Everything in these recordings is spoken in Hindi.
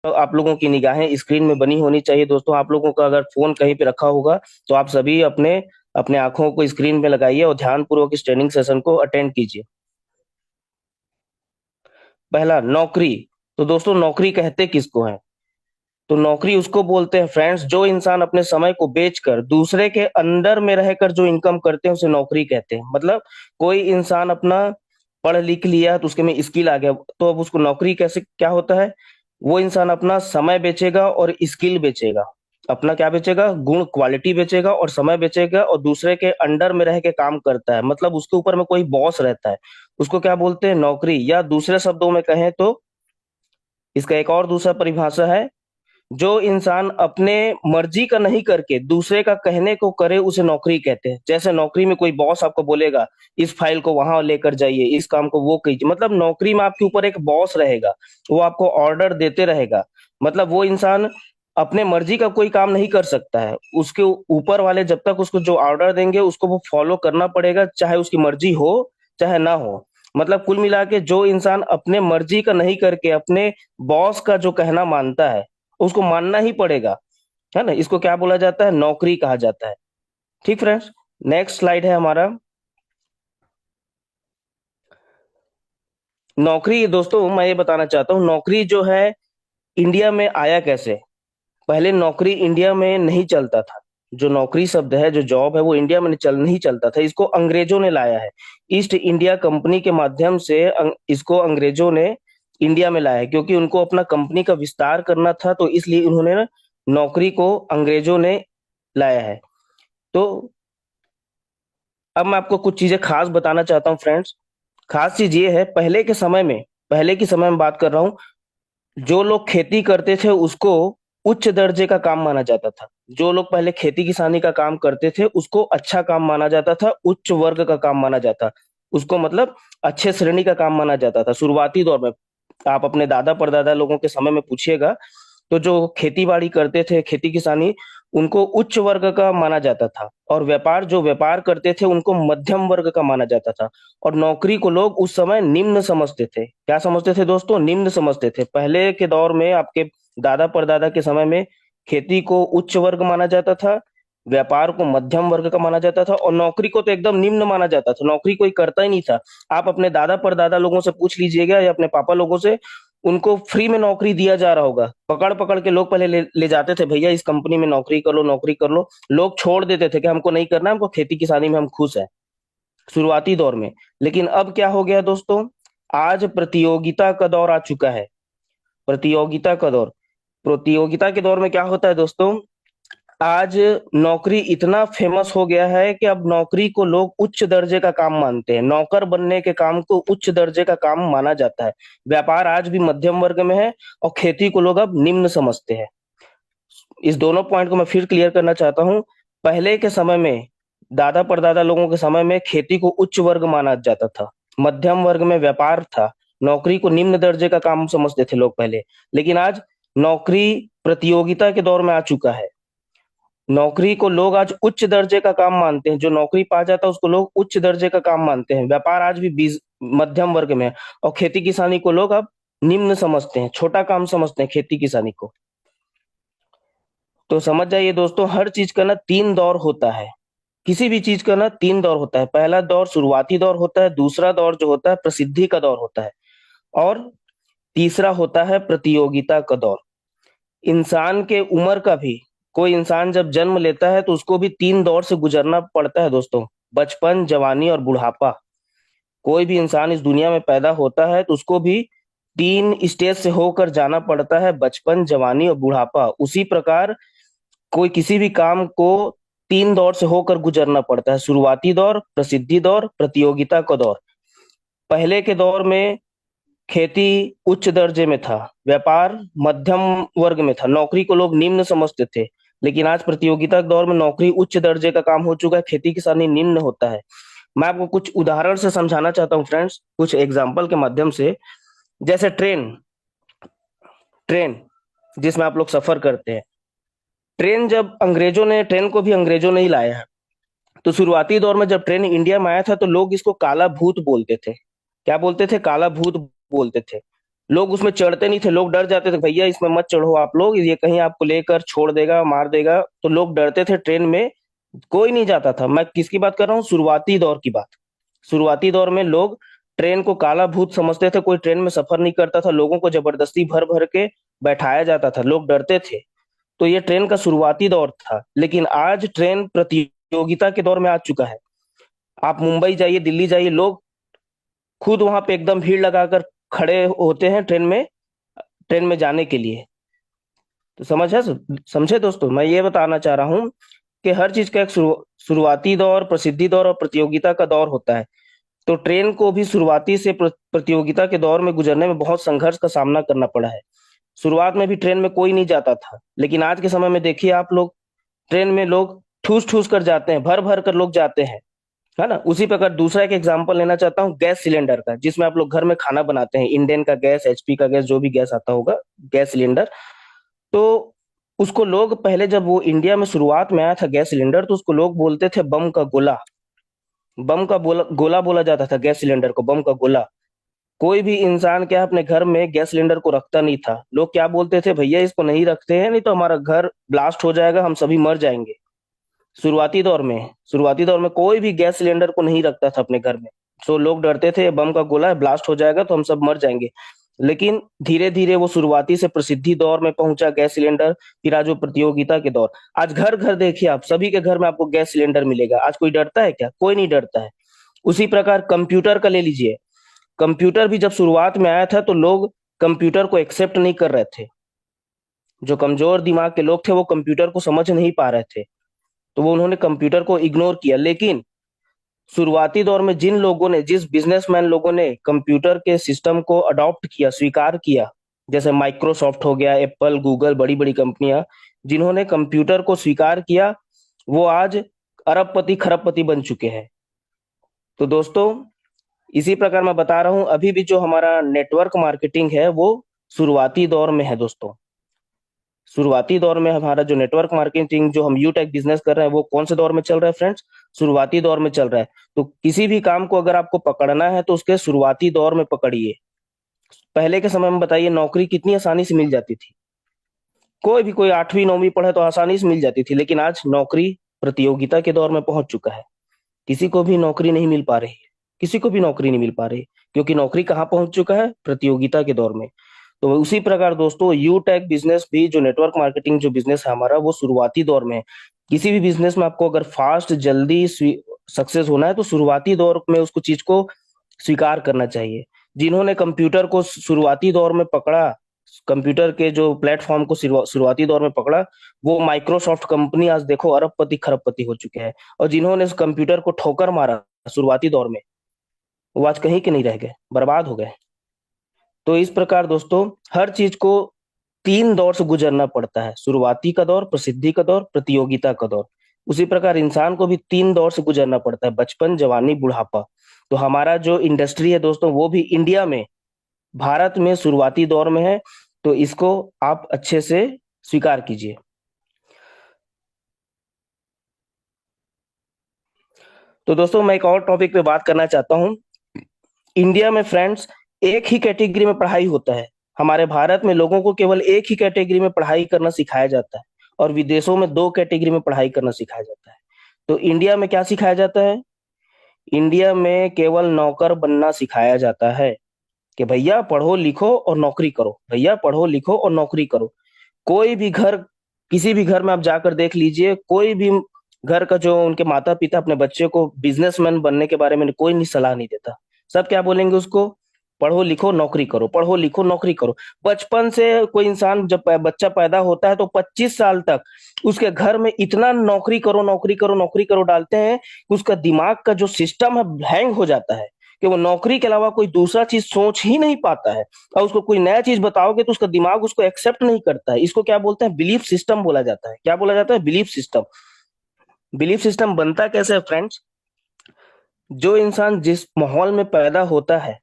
तो आप लोगों की निगाहें स्क्रीन में बनी होनी चाहिए दोस्तों। आप लोगों का अगर फोन कहीं पे रखा होगा तो आप सभी अपने अपने आंखों को स्क्रीन पे लगाइए और ध्यानपूर्वक इस ट्रेनिंग सेशन को अटेंड कीजिए। पहला, नौकरी। तो दोस्तों नौकरी कहते किसको है? तो नौकरी उसको बोलते हैं फ्रेंड्स, जो इंसान अपने समय को बेचकर दूसरे के अंडर में रहकर जो इनकम करते हैं उसे नौकरी कहते हैं। मतलब कोई इंसान अपना पढ़ लिख लिया तो उसके में स्किल आ गया, तो अब उसको नौकरी कैसे क्या होता है? वो इंसान अपना समय बेचेगा और स्किल बेचेगा। अपना क्या बेचेगा? गुण, क्वालिटी बेचेगा और समय बेचेगा, और दूसरे के अंडर में रह के काम करता है, मतलब उसके ऊपर में कोई बॉस रहता है। उसको क्या बोलते हैं? नौकरी। या दूसरे शब्दों में कहें तो इसका एक और दूसरा परिभाषा है, जो इंसान अपने मर्जी का नहीं करके दूसरे का कहने को करे उसे नौकरी कहते हैं। जैसे नौकरी में कोई बॉस आपको बोलेगा इस फाइल को वहां लेकर जाइए, इस काम को वो कीजिए, मतलब नौकरी में आपके ऊपर एक बॉस रहेगा, वो आपको ऑर्डर देते रहेगा। मतलब वो इंसान अपने मर्जी का कोई काम नहीं कर सकता है, उसके ऊपर वाले जब तक उसको जो ऑर्डर देंगे उसको वो फॉलो करना पड़ेगा, चाहे उसकी मर्जी हो चाहे ना हो। मतलब कुल मिला के जो इंसान अपने मर्जी का नहीं करके अपने बॉस का जो कहना मानता है उसको मानना ही पड़ेगा, है ना? इसको क्या बोला जाता है? नौकरी कहा जाता है। ठीक फ्रेंड्स, नेक्स्ट स्लाइड है हमारा। नौकरी दोस्तों मैं ये बताना चाहता हूँ, नौकरी जो है इंडिया में आया कैसे? पहले नौकरी इंडिया में नहीं चलता था। जो नौकरी शब्द है, जो जॉब है, वो इंडिया में नहीं चलता था। इसको अंग्रेजों ने लाया है। ईस्ट इंडिया कंपनी के माध्यम से इसको अंग्रेजों ने इंडिया में लाया है, क्योंकि उनको अपना कंपनी का विस्तार करना था, तो इसलिए उन्होंने नौकरी को अंग्रेजों ने लाया है। तो अब मैं आपको कुछ चीजें खास बताना चाहता हूँ फ्रेंड्स। खास चीज ये है, पहले के समय में बात कर रहा हूँ, जो लोग खेती करते थे उसको उच्च दर्जे का काम माना जाता था। जो लोग पहले खेती किसानी का काम करते थे उसको अच्छा काम माना जाता था, उच्च वर्ग का काम माना जाता, उसको मतलब अच्छे श्रेणी का काम माना जाता था शुरुआती दौर में। आप अपने दादा परदादा लोगों के समय में पूछिएगा तो जो खेती बाड़ी करते थे, खेती किसानी, उनको उच्च वर्ग का माना जाता था, और व्यापार करते थे उनको मध्यम वर्ग का माना जाता था। और नौकरी को लोग उस समय निम्न समझते थे। क्या समझते थे दोस्तों? निम्न समझते थे। पहले के दौर में आपके दादा परदादा के समय में खेती को उच्च वर्ग माना जाता था, व्यापार को मध्यम वर्ग का माना जाता था, और नौकरी को तो एकदम निम्न माना जाता था। नौकरी कोई करता ही नहीं था। आप अपने दादा परदादा लोगों से पूछ लीजिएगा या अपने पापा लोगों से, उनको फ्री में नौकरी दिया जा रहा होगा। पकड़ पकड़ के लोग पहले ले जाते थे, भैया इस कंपनी में नौकरी कर लो, नौकरी कर लो। लोग छोड़ देते थे कि हमको नहीं करना, हमको खेती किसानी में हम खुश हैं, शुरुआती दौर में। लेकिन अब क्या हो गया दोस्तों? आज प्रतियोगिता का दौर आ चुका है। प्रतियोगिता का दौर। प्रतियोगिता के दौर में क्या होता है दोस्तों? आज नौकरी इतना फेमस हो गया है कि अब नौकरी को लोग उच्च दर्जे का काम मानते हैं। नौकर बनने के काम को उच्च दर्जे का काम माना जाता है। व्यापार आज भी मध्यम वर्ग में है और खेती को लोग अब निम्न समझते हैं। इस दोनों पॉइंट को मैं फिर क्लियर करना चाहता हूँ। पहले के समय में, दादा परदादा लोगों के समय में खेती को उच्च वर्ग माना जाता था, मध्यम वर्ग में व्यापार था, नौकरी को निम्न दर्जे का काम समझते थे लोग पहले। लेकिन आज नौकरी प्रतियोगिता के दौर में आ चुका है। नौकरी को लोग आज उच्च दर्जे का काम मानते हैं। जो नौकरी पा जाता है उसको लोग उच्च दर्जे का काम मानते हैं। व्यापार आज भी मध्यम वर्ग में है, और खेती किसानी को लोग अब निम्न समझते हैं, छोटा काम समझते हैं खेती किसानी को। तो समझ जाइए दोस्तों, हर चीज का ना तीन दौर होता है। किसी भी चीज का ना तीन दौर होता है। पहला दौर शुरुआती दौर होता है, दूसरा दौर जो होता है प्रसिद्धि का दौर होता है, और तीसरा होता है प्रतियोगिता का दौर। इंसान के उम्र का भी, कोई इंसान जब जन्म लेता है तो उसको भी तीन दौर से गुजरना पड़ता है दोस्तों, बचपन, जवानी और बुढ़ापा। कोई भी इंसान इस दुनिया में पैदा होता है तो उसको भी तीन स्टेज से होकर जाना पड़ता है, बचपन, जवानी और बुढ़ापा। उसी प्रकार कोई किसी भी काम को तीन दौर से होकर गुजरना पड़ता है, शुरुआती दौर, प्रसिद्धि दौर, प्रतियोगिता का दौर। पहले के दौर में खेती उच्च दर्जे में था, व्यापार मध्यम वर्ग में था, नौकरी को लोग निम्न समझते थे। लेकिन आज प्रतियोगिता के दौर में नौकरी उच्च दर्जे का काम हो चुका है, खेती किसानी निम्न होता है। मैं आपको कुछ उदाहरण से समझाना चाहता हूँ फ्रेंड्स, कुछ एग्जाम्पल के माध्यम से। जैसे ट्रेन, ट्रेन जिसमें आप लोग सफर करते हैं। ट्रेन को भी अंग्रेजों ने ही लाया है। तो शुरुआती दौर में जब ट्रेन इंडिया में आया था तो लोग इसको काला भूत बोलते थे। क्या बोलते थे? काला भूत बोलते थे। लोग उसमें चढ़ते नहीं थे, लोग डर जाते थे, भैया इसमें मत चढ़ो आप लोग, ये कहीं आपको लेकर छोड़ देगा, मार देगा, तो लोग डरते थे ट्रेन में, कोई नहीं जाता था। मैं किसकी बात कर रहा हूँ? शुरुआती दौर की बात। शुरुआती दौर में लोग ट्रेन को काला भूत समझते थे, कोई ट्रेन में सफर नहीं करता था, लोगों को जबरदस्ती भर भर के बैठाया जाता था, लोग डरते थे। तो ये ट्रेन का शुरुआती दौर था। लेकिन आज ट्रेन प्रतियोगिता के दौर में आ चुका है। आप मुंबई जाइए, दिल्ली जाइए, लोग खुद वहां पे एकदम भीड़ लगाकर खड़े होते हैं ट्रेन में जाने के लिए। तो समझे दोस्तों, मैं ये बताना चाह रहा हूँ कि हर चीज का एक शुरुआती दौर, प्रसिद्धि दौर और प्रतियोगिता का दौर होता है। तो ट्रेन को भी शुरुआती से प्रतियोगिता के दौर में गुजरने में बहुत संघर्ष का सामना करना पड़ा है। शुरुआत में भी ट्रेन में कोई नहीं जाता था, लेकिन आज के समय में देखिए आप लोग, ट्रेन में लोग ठूस ठूस कर जाते हैं, भर भर कर लोग जाते हैं, है ना। उसी प्रकार दूसरा एक एग्जांपल लेना चाहता हूँ गैस सिलेंडर का, जिसमें आप लोग घर में खाना बनाते हैं, इंडेन का गैस, एचपी का गैस, जो भी गैस आता होगा, गैस सिलेंडर। तो उसको लोग पहले, जब वो इंडिया में शुरुआत में आया था गैस सिलेंडर, तो उसको लोग बोलते थे बम का गोला। गोला बोला जाता था गैस सिलेंडर को, बम का गोला। कोई भी इंसान क्या अपने घर में गैस सिलेंडर को रखता नहीं था। लोग क्या बोलते थे, भैया इसको नहीं रखते हैं, नहीं तो हमारा घर ब्लास्ट हो जाएगा, हम सभी मर जाएंगे। शुरुआती दौर में कोई भी गैस सिलेंडर को नहीं रखता था अपने घर में। सो लोग डरते थे, बम का गोला है, ब्लास्ट हो जाएगा तो हम सब मर जाएंगे। लेकिन धीरे धीरे वो शुरुआती से प्रसिद्धि दौर में पहुंचा गैस सिलेंडर, फिर आज वो प्रतियोगिता के दौर। आज घर घर देखिए, आप सभी के घर में आपको गैस सिलेंडर मिलेगा। आज कोई डरता है क्या? कोई नहीं डरता है। उसी प्रकार कंप्यूटर का ले लीजिए। कंप्यूटर भी जब शुरुआत में आया था तो लोग कंप्यूटर को एक्सेप्ट नहीं कर रहे थे। जो कमजोर दिमाग के लोग थे वो कंप्यूटर को समझ नहीं पा रहे थे, तो वो उन्होंने कंप्यूटर को इग्नोर किया। लेकिन शुरुआती दौर में जिन लोगों ने, जिस बिजनेसमैन लोगों ने कंप्यूटर के सिस्टम को अडॉप्ट किया, स्वीकार किया, जैसे माइक्रोसॉफ्ट हो गया, एप्पल, गूगल, बड़ी बड़ी कंपनियां, जिन्होंने कंप्यूटर को स्वीकार किया, वो आज अरबपति खरबपति बन चुके हैं। तो दोस्तों, इसी प्रकार मैं बता रहा हूं, अभी भी जो हमारा नेटवर्क मार्केटिंग है वो शुरुआती दौर में है दोस्तों। शुरुआती दौर में हमारा जो नेटवर्क मार्केटिंग, जो हम यू टेक बिजनेस कर रहे हैं, वो कौन से दौर में चल रहा है फ्रेंड्स? शुरुआती दौर में चल रहा है। तो किसी भी काम को अगर आपको पकड़ना है तो उसके शुरुआती दौर में पकड़िए। पहले के समय में बताइए, नौकरी कितनी आसानी से मिल जाती थी। कोई 8वीं 9वीं पढ़े तो आसानी से मिल जाती थी। लेकिन आज नौकरी प्रतियोगिता के दौर में पहुंच चुका है। किसी को भी नौकरी नहीं मिल पा रही है, किसी को भी नौकरी नहीं मिल पा रही, क्योंकि नौकरी कहाँ पहुंच चुका है? प्रतियोगिता के दौर में। तो उसी प्रकार दोस्तों, यू टेक बिजनेस भी, जो नेटवर्क मार्केटिंग जो बिजनेस है हमारा, वो शुरुआती दौर में है। किसी भी बिजनेस में आपको अगर फास्ट जल्दी सक्सेस होना है तो शुरुआती दौर में उसको, चीज को स्वीकार करना चाहिए। जिन्होंने कंप्यूटर को शुरुआती दौर में पकड़ा, कंप्यूटर के जो प्लेटफॉर्म को शुरुआती दौर में पकड़ा, वो माइक्रोसॉफ्ट कंपनी आज देखो अरबपति खरबपति हो चुके हैं। और जिन्होंने इस कंप्यूटर को ठोकर मारा शुरुआती दौर में, वो आज कहीं के नहीं रह गए, बर्बाद हो गए। तो इस प्रकार दोस्तों, हर चीज को 3 दौर से गुजरना पड़ता है: शुरुआती का दौर, प्रसिद्धि का दौर, प्रतियोगिता का दौर। उसी प्रकार इंसान को भी 3 दौर से गुजरना पड़ता है: बचपन, जवानी, बुढ़ापा। तो हमारा जो इंडस्ट्री है दोस्तों, वो भी इंडिया में, भारत में शुरुआती दौर में है। तो इसको आप अच्छे से स्वीकार कीजिए। तो दोस्तों, मैं एक और टॉपिक पे बात करना चाहता हूँ। इंडिया में फ्रेंड्स एक ही कैटेगरी में पढ़ाई होता है। हमारे भारत में लोगों को केवल एक ही कैटेगरी में पढ़ाई करना सिखाया जाता है, और विदेशों में 2 कैटेगरी में पढ़ाई करना सिखाया जाता है। तो इंडिया में क्या सिखाया जाता है? इंडिया में केवल नौकर बनना सिखाया जाता है, कि भैया पढ़ो लिखो और नौकरी करो, भैया पढ़ो लिखो और नौकरी करो। कोई भी घर, किसी भी घर में आप जाकर देख लीजिए, कोई भी घर का जो उनके माता पिता अपने बच्चे को बिजनेसमैन बनने के बारे में कोई नहीं सलाह नहीं देता। सब क्या बोलेंगे उसको? पढ़ो लिखो नौकरी करो, पढ़ो लिखो नौकरी करो। बचपन से कोई इंसान, जब बच्चा पैदा होता है तो 25 साल तक उसके घर में इतना नौकरी करो नौकरी करो नौकरी करो डालते हैं कि उसका दिमाग का जो सिस्टम है हैंग हो जाता है, कि वो नौकरी के अलावा कोई दूसरा चीज सोच ही नहीं पाता है। और उसको कोई नया चीज बताओगे तो उसका दिमाग उसको एक्सेप्ट नहीं करता है। इसको क्या बोलते हैं? बिलीफ सिस्टम बोला जाता है। क्या बोला जाता है? Belief system. बिलीफ सिस्टम बनता कैसे है फ्रेंड्स? जो इंसान जिस माहौल में पैदा होता है,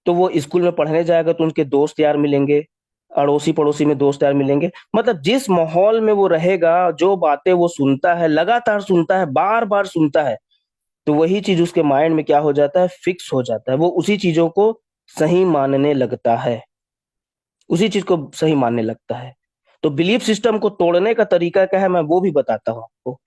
तो वो स्कूल में पढ़ने जाएगा तो उनके दोस्त यार मिलेंगे, अड़ोसी पड़ोसी में दोस्त यार मिलेंगे। मतलब जिस माहौल में वो रहेगा, जो बातें वो सुनता है, लगातार सुनता है, बार बार सुनता है, तो वही चीज उसके माइंड में क्या हो जाता है? फिक्स हो जाता है। वो उसी चीजों को सही मानने लगता है। उसी चीज को सही मानने लगता है। तो बिलीफ सिस्टम को तोड़ने का तरीका क्या है, मैं वो भी बताता हूँ आपको।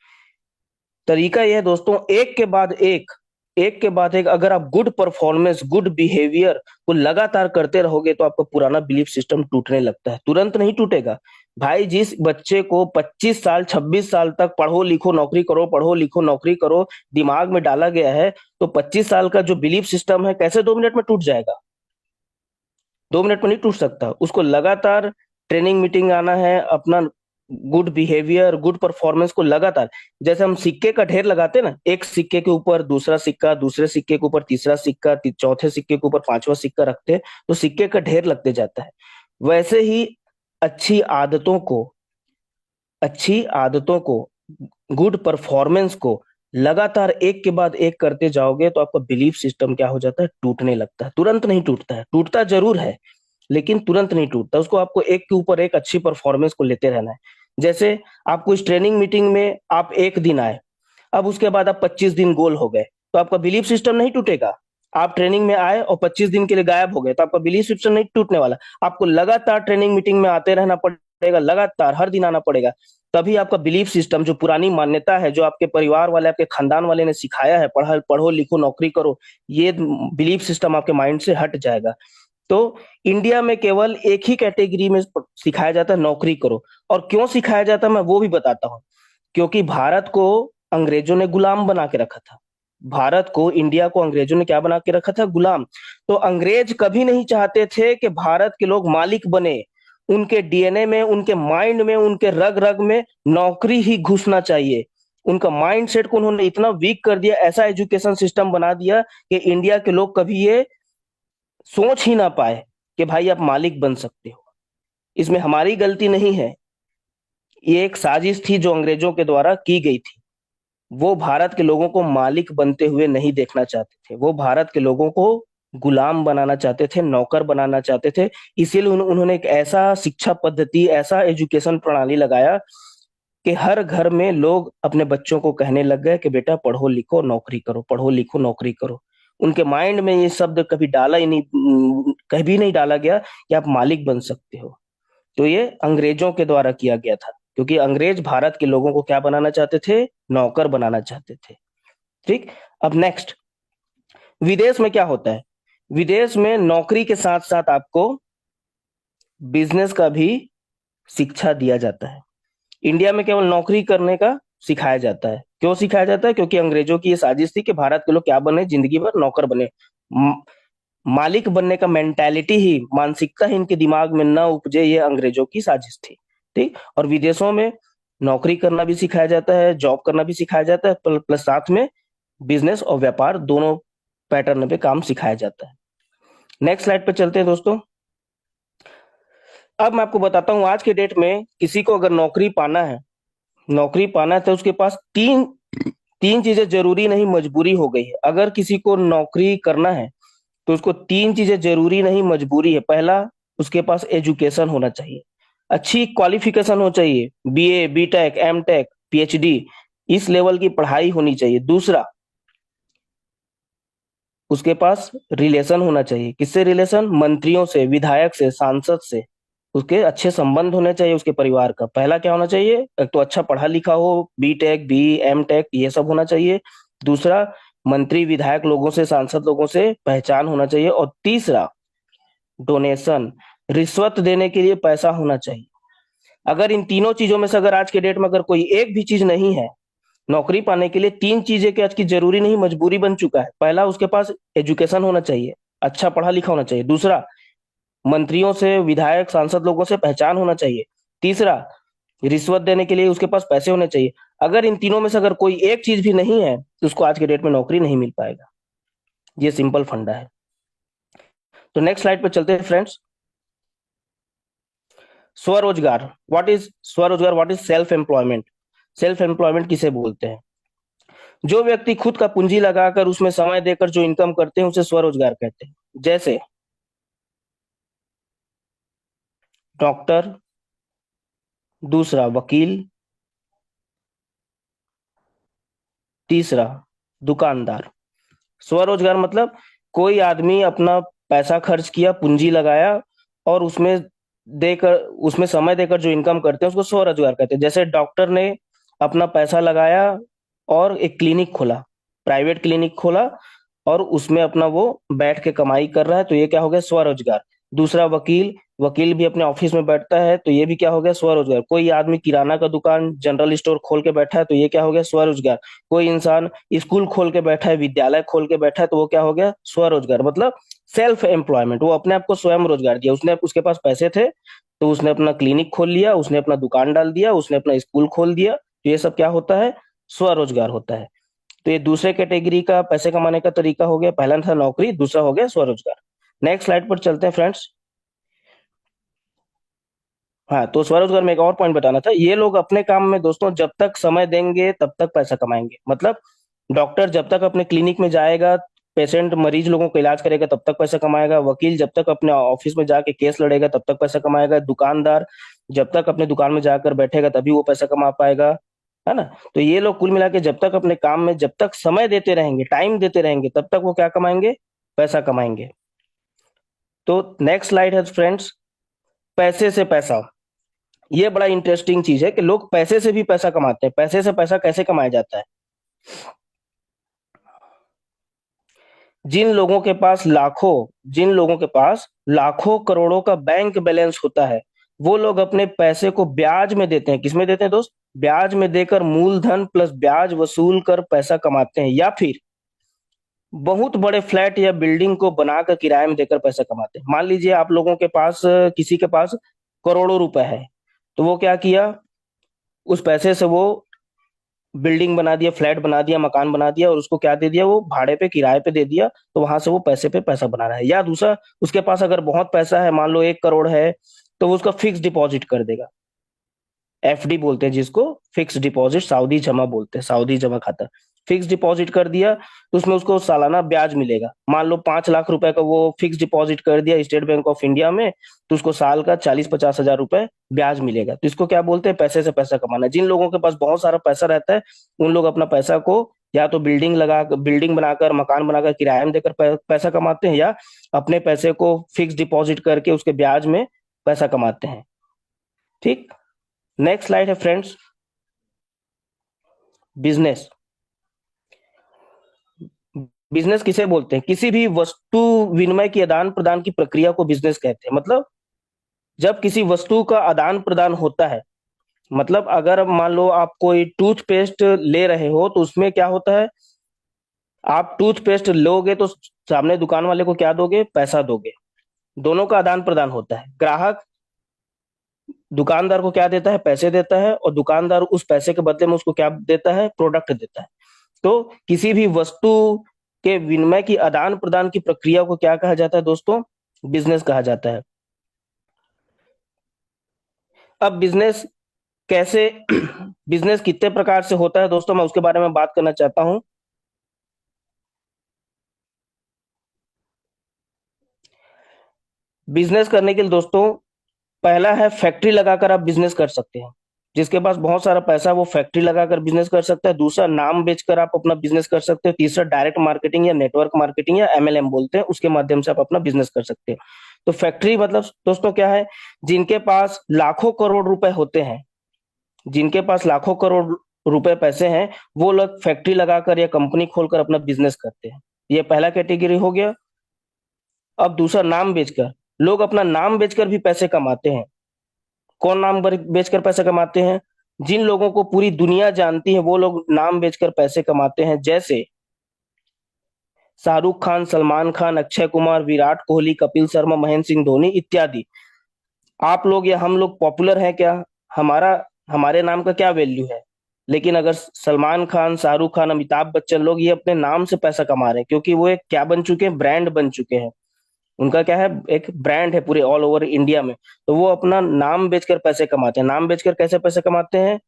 तरीका यह है दोस्तों, एक के बाद एक अगर आप गुड परफॉर्मेंस, गुड बिहेवियर को लगातार करते रहोगे तो आपका पुराना बिलीफ सिस्टम टूटने लगता है। तुरंत नहीं टूटेगा भाई। जिस बच्चे को 25 साल 26 साल तक पढ़ो लिखो नौकरी करो, पढ़ो लिखो नौकरी करो दिमाग में डाला गया है, तो 25 साल का जो बिलीफ सिस्टम है कैसे 2 मिनट में टूट जाएगा? 2 मिनट में नहीं टूट सकता। उसको लगातार ट्रेनिंग मीटिंग आना है, अपना गुड बिहेवियर, गुड परफॉर्मेंस को लगातार, जैसे हम सिक्के का ढेर लगाते हैं ना, एक सिक्के के ऊपर दूसरा सिक्का, दूसरे सिक्के के ऊपर तीसरा सिक्का, चौथे सिक्के के ऊपर पांचवा सिक्का रखते हैं, तो सिक्के का ढेर लगते जाता है। वैसे ही अच्छी आदतों को अच्छी आदतों को, गुड परफॉर्मेंस को लगातार एक के बाद एक करते जाओगे तो आपका बिलीफ सिस्टम क्या हो जाता है, टूटने लगता है। तुरंत नहीं टूटता है, टूटता जरूर है लेकिन तुरंत नहीं टूटता। उसको आपको एक के ऊपर एक अच्छी परफॉर्मेंस को लेते रहना है। जैसे आपको इस ट्रेनिंग मीटिंग में आप एक दिन आए, अब उसके बाद आप 25 दिन गोल हो गए, तो आपका बिलीफ सिस्टम नहीं टूटेगा। आप ट्रेनिंग में आए और 25 दिन के लिए गायब हो गए तो आपका बिलीफ सिस्टम नहीं टूटने वाला। आपको लगातार ट्रेनिंग मीटिंग में आते रहना पड़ेगा, लगातार हर दिन आना पड़ेगा। तभी आपका बिलीफ सिस्टम, जो पुरानी मान्यता है, जो आपके परिवार वाले, आपके खानदान वाले ने सिखाया है, पढ़ा पढ़ो लिखो नौकरी करो, ये बिलीफ सिस्टम आपके माइंड से हट जाएगा। तो इंडिया में केवल एक ही कैटेगरी में सिखाया जाता है, नौकरी करो। और क्यों सिखाया जाता है मैं वो भी बताता हूँ। क्योंकि भारत को अंग्रेजों ने गुलाम बना के रखा था। भारत को, इंडिया को अंग्रेजों ने क्या बना के रखा था, गुलाम। तो अंग्रेज कभी नहीं चाहते थे कि भारत के लोग मालिक बने। उनके डीएनए में, उनके माइंड में, उनके रग रग में नौकरी ही घुसना चाहिए। उनका माइंड सेट को उन्होंने इतना वीक कर दिया, ऐसा एजुकेशन सिस्टम बना दिया कि इंडिया के लोग कभी ये सोच ही ना पाए कि भाई आप मालिक बन सकते हो। इसमें हमारी गलती नहीं है, ये एक साजिश थी जो अंग्रेजों के द्वारा की गई थी। वो भारत के लोगों को मालिक बनते हुए नहीं देखना चाहते थे, वो भारत के लोगों को गुलाम बनाना चाहते थे, नौकर बनाना चाहते थे। इसीलिए उन्होंने एक ऐसा शिक्षा पद्धति, ऐसा एजुकेशन प्रणाली लगाया कि हर घर में लोग अपने बच्चों को कहने लग गए कि बेटा पढ़ो लिखो नौकरी करो, पढ़ो लिखो नौकरी करो। उनके माइंड में ये शब्द कभी डाला ही नहीं, कभी नहीं डाला गया कि आप मालिक बन सकते हो। तो ये अंग्रेजों के द्वारा किया गया था, क्योंकि अंग्रेज भारत के लोगों को क्या बनाना चाहते थे, नौकर बनाना चाहते थे। ठीक। अब नेक्स्ट, विदेश में क्या होता है? विदेश में नौकरी के साथ साथ आपको बिजनेस का भी शिक्षा दिया जाता है। इंडिया में केवल नौकरी करने का सिखाया जाता है। क्यों सिखाया जाता है? क्योंकि अंग्रेजों की ये साजिश थी कि भारत के लोग क्या बने, जिंदगी भर नौकर बने। मालिक बनने का मेंटालिटी ही, मानसिकता ही इनके दिमाग में ना उपजे, ये अंग्रेजों की साजिश थी। ठीक। और विदेशों में नौकरी करना भी सिखाया जाता है, जॉब करना भी सिखाया जाता है, प्लस साथ में बिजनेस और व्यापार दोनों पैटर्न पे काम सिखाया जाता है। नेक्स्ट स्लाइड पे चलते हैं दोस्तों। अब मैं आपको बताता हूँ, आज के डेट में किसी को अगर नौकरी पाना है तो उसके पास तीन तीन चीजें जरूरी नहीं, मजबूरी हो गई है। अगर किसी को नौकरी करना है तो उसको तीन चीजें जरूरी नहीं, मजबूरी है। पहला, उसके पास एजुकेशन होना चाहिए, अच्छी क्वालिफिकेशन हो चाहिए, बीए, बीटेक, एमटेक, पीएचडी, इस लेवल की पढ़ाई होनी चाहिए। दूसरा, उसके पास रिलेशन होना चाहिए। किससे रिलेशन? मंत्रियों से, विधायक से, सांसद से। उसके अच्छे संबंध होने चाहिए उसके परिवार का। पहला क्या होना चाहिए? एक तो अच्छा पढ़ा लिखा हो, बीटेक, बी, एमटेक, ये सब होना चाहिए। दूसरा, मंत्री विधायक लोगों से, सांसद लोगों से पहचान होना चाहिए। और तीसरा, डोनेशन, रिश्वत देने के लिए पैसा होना चाहिए। अगर इन तीनों चीजों में से अगर आज के डेट में अगर कोई एक भी चीज नहीं है, नौकरी पाने के लिए तीन चीजें की आज की जरूरी नहीं, मजबूरी बन चुका है। पहला, उसके पास एजुकेशन होना चाहिए, अच्छा पढ़ा लिखा होना चाहिए। दूसरा, मंत्रियों से, विधायक, सांसद लोगों से पहचान होना चाहिए। तीसरा, रिश्वत देने के लिए उसके पास पैसे होने चाहिए। अगर इन तीनों में से अगर कोई एक चीज भी नहीं है तो उसको आज के डेट में नौकरी नहीं मिल पाएगा। ये सिंपल फंडा है। तो नेक्स्ट स्लाइड पे चलते हैं फ्रेंड्स। स्वरोजगार, व्हाट इज स्वरोजगार, what is self employment? Self employment किसे बोलते हैं? जो व्यक्ति खुद का पूंजी लगाकर उसमें समय देकर जो इनकम करते हैं उसे स्वरोजगार कहते हैं। जैसे डॉक्टर, दूसरा वकील, तीसरा दुकानदार। स्वरोजगार मतलब कोई आदमी अपना पैसा खर्च किया, पूंजी लगाया और उसमें देकर, उसमें समय देकर जो इनकम करते हैं उसको स्वरोजगार कहते हैं। जैसे डॉक्टर ने अपना पैसा लगाया और एक क्लिनिक खोला, प्राइवेट क्लिनिक खोला, और उसमें अपना वो बैठ के कमाई कर रहा है, तो ये क्या हो गया? स्वरोजगार। दूसरा वकील, वकील भी अपने ऑफिस में बैठता है, तो ये भी क्या हो गया? स्वरोजगार। कोई आदमी किराना का दुकान, जनरल स्टोर खोल के बैठा है, तो ये क्या हो गया? स्वरोजगार। कोई इंसान स्कूल खोल के बैठा है, विद्यालय खोल के बैठा है, तो वो क्या हो गया? स्वरोजगार। मतलब सेल्फ एम्प्लॉयमेंट, वो अपने आप को स्वयं रोजगार दिया उसने। उसके पास पैसे थे तो उसने अपना क्लिनिक खोल लिया, उसने अपना दुकान डाल दिया, उसने अपना स्कूल खोल दिया, तो ये सब क्या होता है? स्वरोजगार होता है। तो ये दूसरे कैटेगरी का पैसे कमाने का तरीका हो गया। पहला था नौकरी, दूसरा हो गया स्वरोजगार। नेक्स्ट स्लाइड पर चलते हैं फ्रेंड्स। हाँ, तो स्वरोजगार में एक और पॉइंट बताना था, ये लोग अपने काम में दोस्तों जब तक समय देंगे तब तक पैसा कमाएंगे। मतलब डॉक्टर जब तक अपने क्लिनिक में जाएगा, पेशेंट मरीज लोगों का इलाज करेगा, तब तक पैसा कमाएगा। वकील जब तक अपने ऑफिस में जाके केस लड़ेगा तब तक पैसा कमाएगा। दुकानदार जब तक अपने दुकान में जाकर बैठेगा तभी वो पैसा कमा पाएगा, है ना? तो ये लोग कुल मिला के जब तक अपने काम में जब तक समय देते रहेंगे, टाइम देते रहेंगे, तब तक वो क्या कमाएंगे? पैसा कमाएंगे। तो नेक्स्ट स्लाइड है फ्रेंड्स, पैसे से पैसा। ये बड़ा इंटरेस्टिंग चीज है कि लोग पैसे से भी पैसा कमाते हैं। पैसे से पैसा कैसे कमाया जाता है? जिन लोगों के पास लाखों करोड़ों का बैंक बैलेंस होता है, वो लोग अपने पैसे को ब्याज में देते हैं। किसमें देते हैं दोस्त? ब्याज में देकर मूलधन प्लस ब्याज वसूल कर पैसा कमाते हैं, या फिर बहुत बड़े फ्लैट या बिल्डिंग को बनाकर किराए में देकर पैसा कमाते हैं। मान लीजिए आप लोगों के पास, किसी के पास करोड़ों रुपए है, तो वो क्या किया? उस पैसे से वो बिल्डिंग बना दिया, फ्लैट बना दिया, मकान बना दिया, और उसको क्या दे दिया? वो भाड़े पे, किराए पे दे दिया। तो वहां से वो पैसे पे पैसा बना रहा है। या दूसरा, उसके पास अगर बहुत पैसा है, मान लो 1 करोड़ है, तो वो उसका फिक्स डिपॉजिट कर देगा। एफडी बोलते हैं जिसको, फिक्स डिपॉजिट, साउदी जमा बोलते हैं, साउदी जमा खाता। फिक्स डिपॉजिट कर दिया तो उसमें उसको सालाना ब्याज मिलेगा। मान लो 5 लाख रुपए का वो फिक्स डिपॉजिट कर दिया स्टेट बैंक ऑफ इंडिया में, तो उसको साल का 40-50 हजार रुपए ब्याज मिलेगा। तो इसको क्या बोलते हैं? पैसे से पैसा कमाना। जिन लोगों के पास बहुत सारा पैसा रहता है, उन लोग अपना पैसा को या तो बिल्डिंग बनाकर, मकान बनाकर किराए में देकर पैसा कमाते हैं, या अपने पैसे को फिक्स डिपॉजिट करके उसके ब्याज में पैसा कमाते हैं। ठीक। नेक्स्ट स्लाइड है फ्रेंड्स, बिजनेस। बिजनेस किसे बोलते हैं? किसी भी वस्तु विनिमय की आदान प्रदान की प्रक्रिया को बिजनेस कहते हैं। मतलब जब किसी वस्तु का आदान प्रदान होता है, मतलब अगर मान लो आप कोई टूथपेस्ट ले रहे हो, तो उसमें क्या होता है? आप टूथपेस्ट लोगे तो सामने दुकान वाले को क्या दोगे? पैसा दोगे। दोनों का आदान प्रदान होता है। ग्राहक दुकानदार को क्या देता है? पैसे देता है, और दुकानदार उस पैसे के बदले में उसको क्या देता है? प्रोडक्ट देता है। तो किसी भी वस्तु के विनिमय की आदान प्रदान की प्रक्रिया को क्या कहा जाता है दोस्तों? बिजनेस कहा जाता है। अब बिजनेस कैसे बिजनेस कितने प्रकार से होता है दोस्तों, मैं उसके बारे में बात करना चाहता हूं। बिजनेस करने के लिए दोस्तों, पहला है फैक्ट्री लगाकर आप बिजनेस कर सकते हैं। जिसके पास बहुत सारा पैसा, वो फैक्ट्री लगाकर बिजनेस कर सकता है। दूसरा, नाम बेचकर आप अपना बिजनेस कर सकते हो। तीसरा, डायरेक्ट मार्केटिंग या नेटवर्क मार्केटिंग या एमएलएम बोलते हैं, उसके माध्यम से आप अपना बिजनेस कर सकते हो। तो फैक्ट्री मतलब दोस्तों क्या है? जिनके पास लाखों करोड़ रुपए होते हैं, जिनके पास लाखों करोड़ रुपए पैसे हैं, वो लोग फैक्ट्री लगाकर या कंपनी खोलकर अपना बिजनेस करते हैं। ये पहला कैटेगरी हो गया। अब दूसरा, नाम बेचकर। लोग अपना नाम बेचकर भी पैसे कमाते हैं। कौन नाम बेचकर पैसे कमाते हैं? जिन लोगों को पूरी दुनिया जानती है, वो लोग नाम बेचकर पैसे कमाते हैं। जैसे शाहरुख खान, सलमान खान, अक्षय कुमार, विराट कोहली, कपिल शर्मा, महेंद्र सिंह धोनी इत्यादि। आप लोग या हम लोग पॉपुलर हैं क्या? हमारा हमारे नाम का क्या वैल्यू है? लेकिन अगर सलमान खान, शाहरुख खान, अमिताभ बच्चन लोग ये अपने नाम से पैसा कमा रहे हैं, क्योंकि वो एक क्या बन चुके हैं? ब्रांड बन चुके हैं। उनका क्या है? एक ब्रांड है पूरे ऑल ओवर इंडिया में। तो वो अपना नाम बेचकर पैसे कमाते हैं। नाम बेचकर कैसे पैसे कमाते हैं?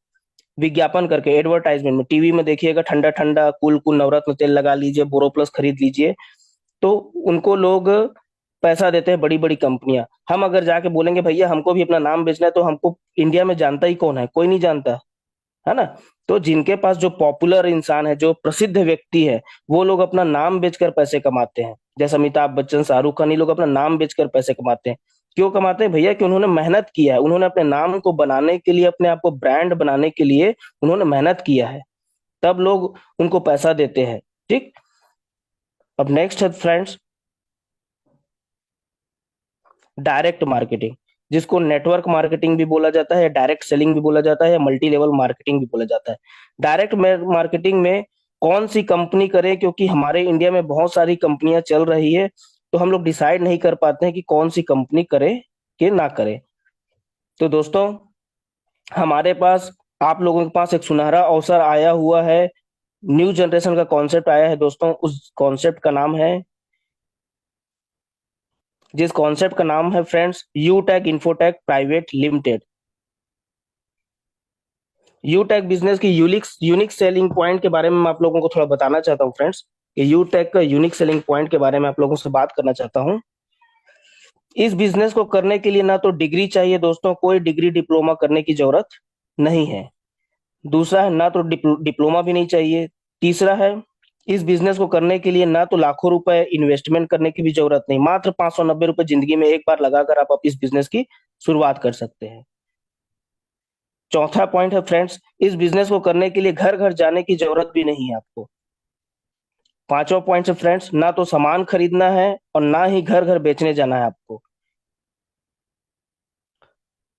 विज्ञापन करके, एडवर्टाइजमेंट में, टीवी में देखिएगा, ठंडा ठंडा कूल कूल नवरत्न तेल लगा लीजिए, बोरो प्लस खरीद लीजिए। तो उनको लोग पैसा देते हैं, बड़ी बड़ी कंपनियां। हम अगर जाके बोलेंगे भैया हमको भी अपना नाम बेचना है, तो हमको इंडिया में जानता ही कौन है? कोई नहीं जानता, है ना? तो जिनके पास जो पॉपुलर इंसान है, जो प्रसिद्ध व्यक्ति है, वो लोग अपना नाम बेचकर पैसे कमाते हैं। जैसे अमिताभ बच्चन, शाहरुख खान, ये लोग अपना नाम बेचकर पैसे कमाते हैं। क्यों कमाते हैं भैया? कि उन्होंने मेहनत किया है, उन्होंने अपने नाम को बनाने के लिए, अपने आप को ब्रांड बनाने के लिए उन्होंने मेहनत किया है, तब लोग उनको पैसा देते हैं। ठीक। अब नेक्स्ट है फ्रेंड्स, डायरेक्ट मार्केटिंग, जिसको नेटवर्क मार्केटिंग भी बोला जाता है, डायरेक्ट सेलिंग भी बोला जाता है, या मल्टी लेवल मार्केटिंग भी बोला जाता है। डायरेक्ट मार्केटिंग में कौन सी कंपनी करे, क्योंकि हमारे इंडिया में बहुत सारी कंपनियां चल रही है, तो हम लोग डिसाइड नहीं कर पाते हैं कि कौन सी कंपनी करे कि ना करे। तो दोस्तों, हमारे पास, आप लोगों के पास एक सुनहरा अवसर आया हुआ है, न्यू जनरेशन का कॉन्सेप्ट आया है दोस्तों। उस कॉन्सेप्ट का नाम है, जिस कॉन्सेप्ट का नाम है friends, यूटेक infotech private limited. यूटेक business की यूनिक यूनिक सेलिंग पॉइंट के बारे में मैं आप लोगों को थोड़ा बताना चाहता हूँ फ्रेंड्स, कि यूटेक का यूनिक सेलिंग पॉइंट के बारे में आप लोगों से बात करना चाहता हूँ। इस बिजनेस को करने के लिए ना तो डिग्री चाहिए दोस्तों, कोई डिग्री डिप्लोमा करने की जरूरत नहीं है। दूसरा है, ना तो डिप्लोमा भी नहीं चाहिए। तीसरा है, इस बिजनेस को करने के लिए ना तो लाखों रुपए इन्वेस्टमेंट करने की भी जरूरत नहीं, मात्र 590 रुपए जिंदगी में एक बार लगाकर आप इस बिजनेस की शुरुआत कर सकते हैं। चौथा पॉइंट है फ्रेंड्स, इस बिजनेस को करने के लिए घर घर जाने की जरूरत भी नहीं है आपको। पांचवा पॉइंट है फ्रेंड्स, ना तो सामान खरीदना है और ना ही घर घर बेचने जाना है आपको।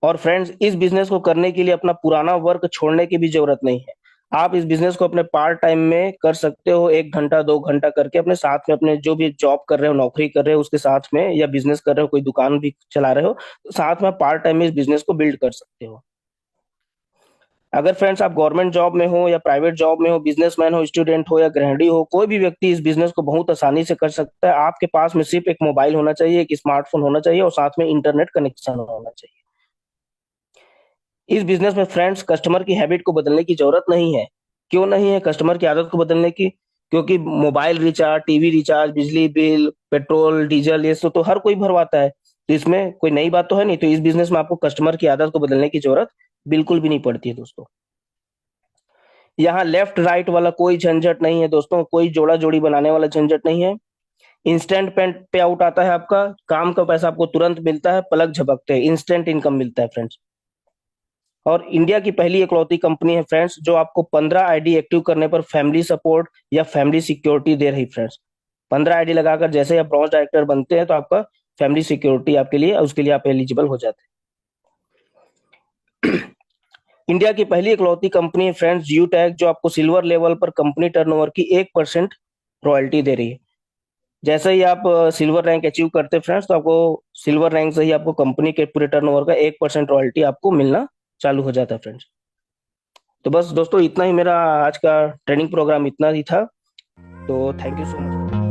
और फ्रेंड्स, इस बिजनेस को करने के लिए अपना पुराना वर्क छोड़ने की भी जरूरत नहीं है। आप इस बिजनेस को अपने पार्ट टाइम में कर सकते हो, 1 घंटा 2 घंटा करके अपने साथ में, अपने जो भी जॉब कर रहे हो, नौकरी कर रहे हो उसके साथ में, या बिजनेस कर रहे हो, कोई दुकान भी चला रहे हो, तो साथ में पार्ट टाइम में इस बिजनेस को बिल्ड कर सकते हो। अगर फ्रेंड्स आप गवर्नमेंट जॉब में हो या प्राइवेट जॉब में हो, बिजनेसमैन हो, स्टूडेंट हो या गृहिणी हो, कोई भी व्यक्ति इस बिजनेस को बहुत आसानी से कर सकता है। आपके पास में सिर्फ एक मोबाइल होना चाहिए, एक स्मार्टफोन होना चाहिए, और साथ में इंटरनेट कनेक्शन होना चाहिए। इस बिजनेस में फ्रेंड्स कस्टमर की हैबिट को बदलने की जरूरत नहीं है। क्यों नहीं है कस्टमर की आदत को बदलने की? क्योंकि मोबाइल रिचार्ज, टीवी रिचार्ज, बिजली बिल, पेट्रोल डीजल, ये सब तो हर कोई भरवाता है, तो इसमें कोई नई बात तो है नहीं। तो इस बिजनेस में आपको कस्टमर की आदत को बदलने की जरूरत बिल्कुल भी नहीं पड़ती है दोस्तों। यहाँ लेफ्ट राइट वाला कोई झंझट नहीं है दोस्तों, कोई जोड़ा जोड़ी बनाने वाला झंझट नहीं है। इंस्टेंट पे आउट आता है आपका, काम का पैसा आपको तुरंत मिलता है, पलक झपकते हैं इंस्टेंट इनकम मिलता है फ्रेंड्स। और इंडिया की पहली इकलौती कंपनी है फ्रेंड्स, जो आपको 15 आईडी एक्टिव करने पर फैमिली सपोर्ट या फैमिली सिक्योरिटी दे रही फ्रेंड्स। 15 आईडी लगाकर जैसे आप ब्रॉन्ज डायरेक्टर बनते हैं, तो आपका फैमिली सिक्योरिटी आपके लिए, उसके लिए आप एलिजिबल हो जाते हैं। इंडिया की पहली इकलौती कंपनी है फ्रेंड्स यूटैग, जो आपको सिल्वर लेवल पर कंपनी टर्नओवर की 1% रॉयल्टी दे रही है। जैसे ही आप सिल्वर रैंक अचीव करते हैं फ्रेंड्स, तो आपको सिल्वर रैंक से ही आपको कंपनी के पूरे टर्नओवर का 1% रॉयल्टी आपको मिलना चालू हो जाता है फ्रेंड्स। तो बस दोस्तों, इतना ही मेरा आज का ट्रेनिंग प्रोग्राम इतना ही था। तो थैंक यू सो मच।